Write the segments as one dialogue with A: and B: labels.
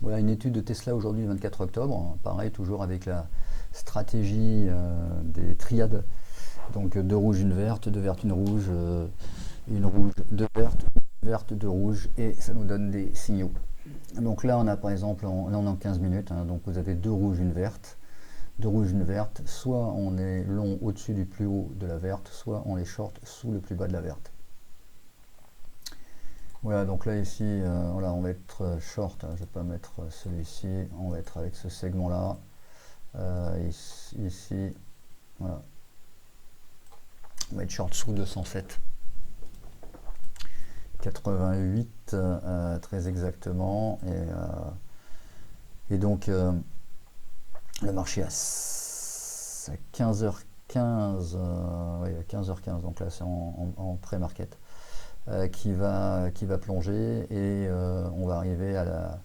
A: Voilà une étude de Tesla aujourd'hui, le 24 octobre. Pareil, toujours avec la stratégie des triades. Donc deux rouges, une verte, deux vertes, une rouge, deux vertes, une verte, deux rouges, et ça nous donne des signaux. Donc là, on a par exemple, là on est en 15 minutes, hein, donc vous avez deux rouges, une verte, deux rouges, une verte. Soit on est long au-dessus du plus haut de la verte, soit on est short sous le plus bas de la verte. Voilà, donc là ici, voilà, on va être short, hein, je ne vais pas mettre celui-ci, on va être avec ce segment-là. Ici, voilà, on va être short sous 207. 88 très exactement, et donc le marché à 15h15, oui, à 15h15, donc là c'est en pré-market, qui va plonger, et on va arriver à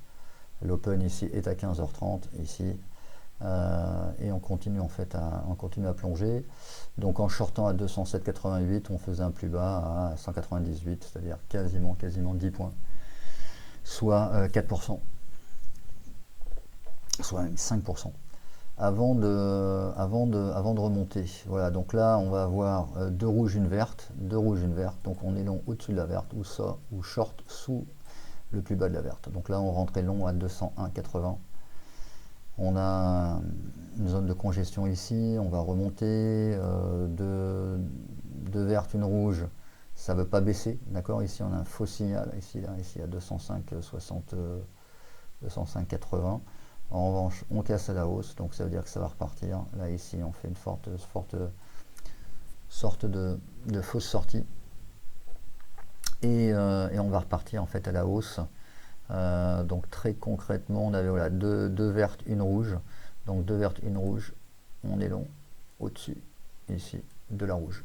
A: l'open ici est à 15h30 ici, et on continue en fait à plonger. Donc en shortant à 207,88, on faisait un plus bas à 198, c'est-à-dire quasiment 10 points, soit 4%, soit même 5%, avant de remonter. Voilà, donc là on va avoir deux rouges, une verte, donc on est long au-dessus de la verte, ou short sous le plus bas de la verte. Donc là on rentrait long à 201,80. On a une zone de congestion ici, on va remonter, deux vertes, une rouge, ça ne veut pas baisser, d'accord. Ici on a un faux signal, ici à 205,60, 205,80. En revanche, on casse à la hausse, donc ça veut dire que ça va repartir. Là ici on fait une forte sorte de fausse sortie, et on va repartir en fait à la hausse. Donc très concrètement, on avait voilà, deux vertes, une rouge. Donc deux vertes, une rouge, on est long au-dessus ici de la rouge.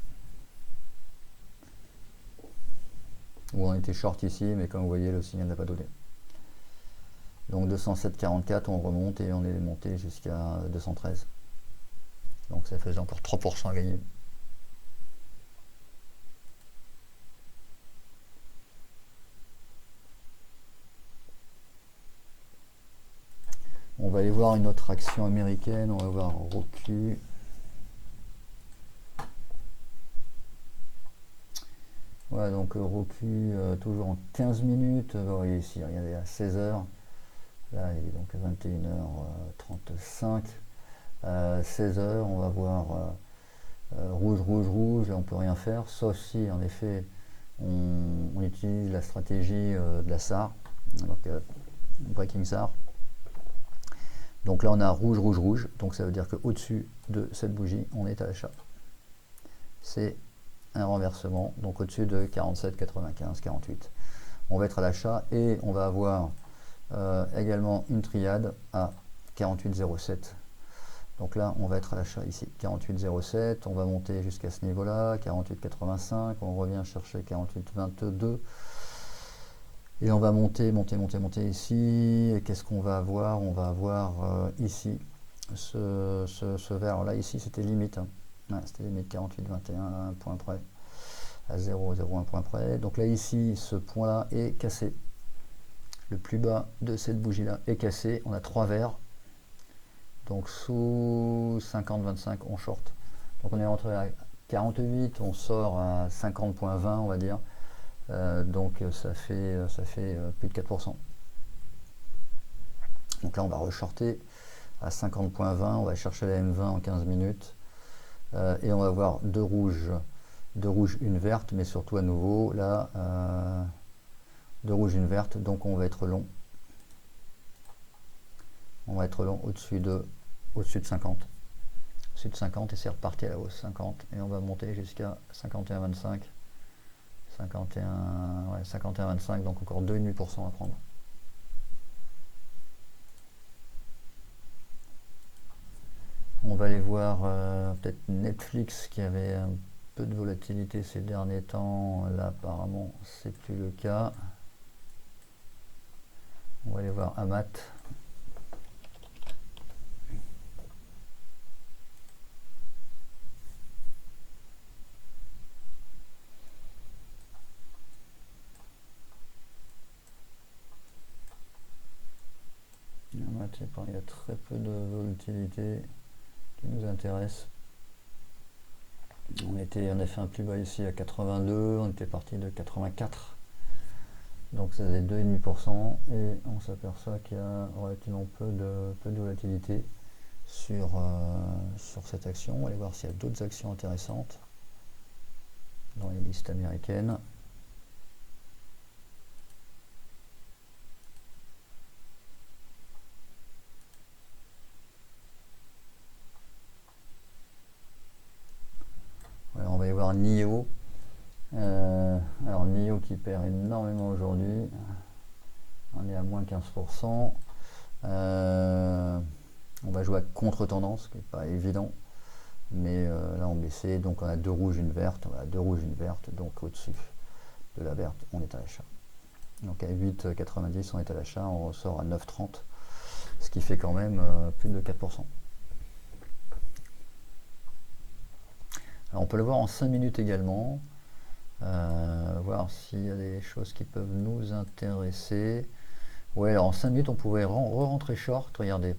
A: Où on était short ici, mais comme vous voyez, le signal n'a pas donné. Donc 207,44, on remonte et on est monté jusqu'à 213. Donc ça faisait encore 3% à gagner. On va aller voir une autre action américaine, on va voir Roku. Voilà, donc Roku, toujours en 15 minutes. Vous voyez ici, regardez, à 16h. Là, il est donc 21h35. 16h, on va voir rouge, rouge, rouge, et on peut rien faire, sauf si en effet on utilise la stratégie de la SAR, donc Breaking SAR. Donc là on a rouge, rouge, rouge, donc ça veut dire qu'au-dessus de cette bougie on est à l'achat. C'est un renversement, donc au-dessus de 47, 95, 48. On va être à l'achat, et on va avoir également une triade à 48,07. Donc là, on va être à l'achat ici, 48,07, on va monter jusqu'à ce niveau-là, 48,85, on revient chercher 48,22, et on va monter ici, et qu'est-ce qu'on va avoir? On va avoir ici, ce vert-là, ici, c'était limite, hein. Ouais, c'était limite 48,21, un point près, à 0,01 point près. Donc là, ici, ce point-là est cassé. Le plus bas de cette bougie-là est cassé, on a trois verts. Donc sous 50,25 on short. Donc on est rentré à 48, on sort à 50,20 on va dire. Donc ça fait plus de 4%. Donc là on va reshorter à 50,20, on va chercher la M20 en 15 minutes. Et on va avoir deux rouges, une verte, mais surtout à nouveau là, deux rouges, une verte, donc on va être long. On va être long au-dessus de 50. Au-dessus de 50, et c'est reparti à la hausse, 50, et on va monter jusqu'à 51,25. 51,25, donc encore 2,5% à prendre. On va aller voir peut-être Netflix, qui avait un peu de volatilité ces derniers temps. Là apparemment c'est plus le cas. On va aller voir Amat. Il y a très peu de volatilité qui nous intéresse. On a fait un plus bas ici à 82, on était parti de 84. Donc ça faisait 2,5% et on s'aperçoit qu'il y a relativement peu de volatilité sur cette action. On va aller voir s'il y a d'autres actions intéressantes dans les listes américaines. Voilà, on va y voir NIO. Alors NIO qui perd énormément aujourd'hui. On est à moins 15%. On va jouer à contre-tendance, ce qui n'est pas évident. Mais là on baissait, donc on a deux rouges, une verte. Voilà, deux rouges, une verte. Donc au-dessus de la verte, on est à l'achat. Donc à 8,90, on est à l'achat. On ressort à 9,30. Ce qui fait quand même plus de 4%. Alors on peut le voir en 5 minutes également. Voir s'il y a des choses qui peuvent nous intéresser. Ouais, alors en 5 minutes, on pouvait re-rentrer short. Regardez,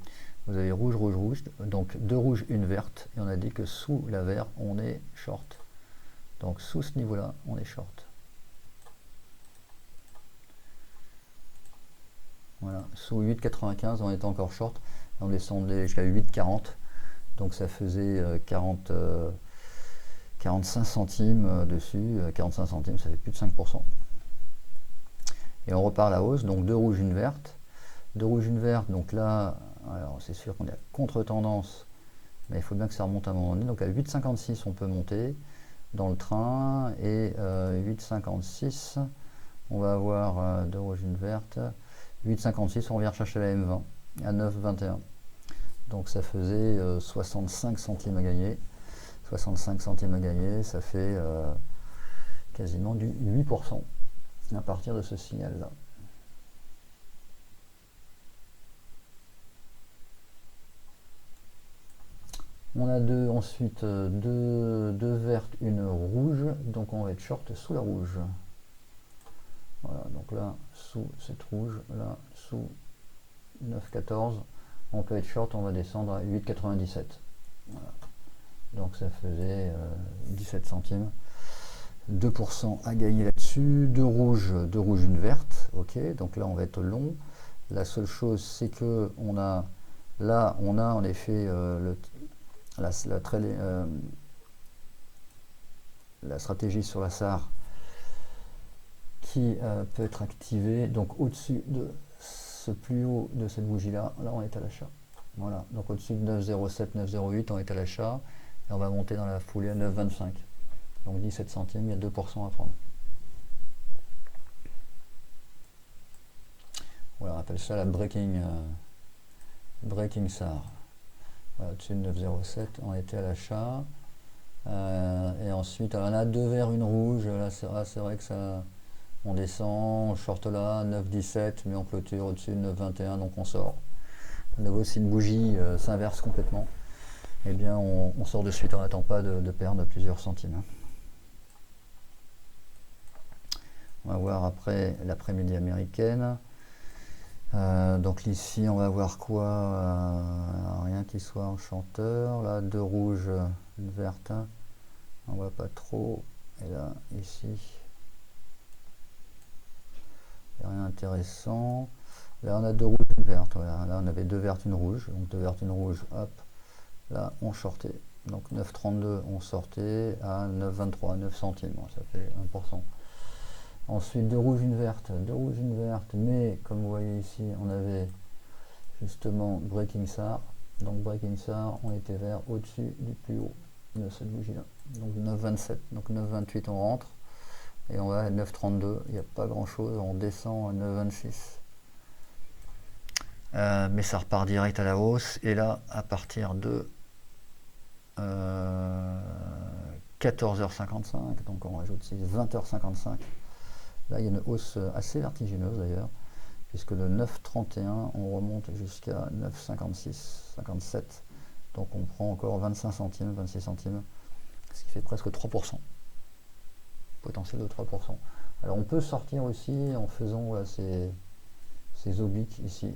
A: vous avez rouge, rouge, rouge. Donc deux rouges, une verte. Et on a dit que sous la verte, on est short. Donc sous ce niveau-là, on est short. Voilà, sous 8,95, on était encore short. On descendait jusqu'à 8,40. Donc ça faisait 45 centimes dessus. 45 centimes, ça fait plus de 5%. Et on repart à la hausse, donc deux rouges, une verte. Deux rouges, une verte, donc là, alors c'est sûr qu'on est à contre-tendance, mais il faut bien que ça remonte à un moment donné. Donc à 8,56, on peut monter dans le train, et 8,56, on va avoir deux rouges, une verte. 8,56, on vient chercher la M20 à 9,21. Donc ça faisait 65 centimes à gagner. 65 centimes à gagner, ça fait quasiment du 8% à partir de ce signal-là. On a ensuite deux vertes, une rouge, donc on va être short sous la rouge. Voilà, donc là, sous cette rouge, là, sous 9,14, on peut être short, on va descendre à 8,97. Voilà. Donc ça faisait 17 centimes. 2% à gagner là-dessus, deux rouges, une verte, ok, donc là on va être long. La seule chose c'est que on a en effet la stratégie sur la SAR qui peut être activée, donc au-dessus de ce plus haut de cette bougie là on est à l'achat. Voilà, donc au-dessus de 9,07, 9,08 on est à l'achat et on va monter dans la foulée à 9,25. Donc 17 centimes, il y a 2% à prendre. Voilà, on appelle ça la breaking SAR. Voilà, au-dessus de 9,07, on était à l'achat. Et ensuite, alors, on a deux verts, une rouge. Là, c'est vrai que ça, on descend, on short là, 9,17, mais on clôture au-dessus de 9,21, donc on sort. De nouveau, si une bougie s'inverse complètement, eh bien, on sort de suite, on n'attend pas de perdre plusieurs centimes. On va voir après l'après-midi américaine. Donc ici on va voir quoi, rien qui soit enchanteur. Là, deux rouges, une verte, on voit pas trop. Et là, ici, il n'y a rien d'intéressant. Là on a deux rouges, une verte. Voilà. Là on avait deux vertes, une rouge. Donc deux vertes, une rouge, hop. Là on shortait. Donc 9,32 on sortait à 9,23, 9 centimes. Bon, ça fait 1%. Ensuite, deux rouges, une verte, mais comme vous voyez ici, on avait justement breaking SAR. Donc breaking SAR, on était vers au-dessus du plus haut de cette bougie-là. Donc 9,27, donc 9,28 on rentre, et on va à 9,32, il n'y a pas grand-chose, on descend à 9,26. Mais ça repart direct à la hausse, et là, à partir de 14h55, donc on rajoute 20h55, là, il y a une hausse assez vertigineuse d'ailleurs, puisque de 9,31, on remonte jusqu'à 9,56, 57. Donc on prend encore 25 centimes, 26 centimes, ce qui fait presque 3%. Potentiel de 3%. Alors on peut sortir aussi en faisant ces obliques ici.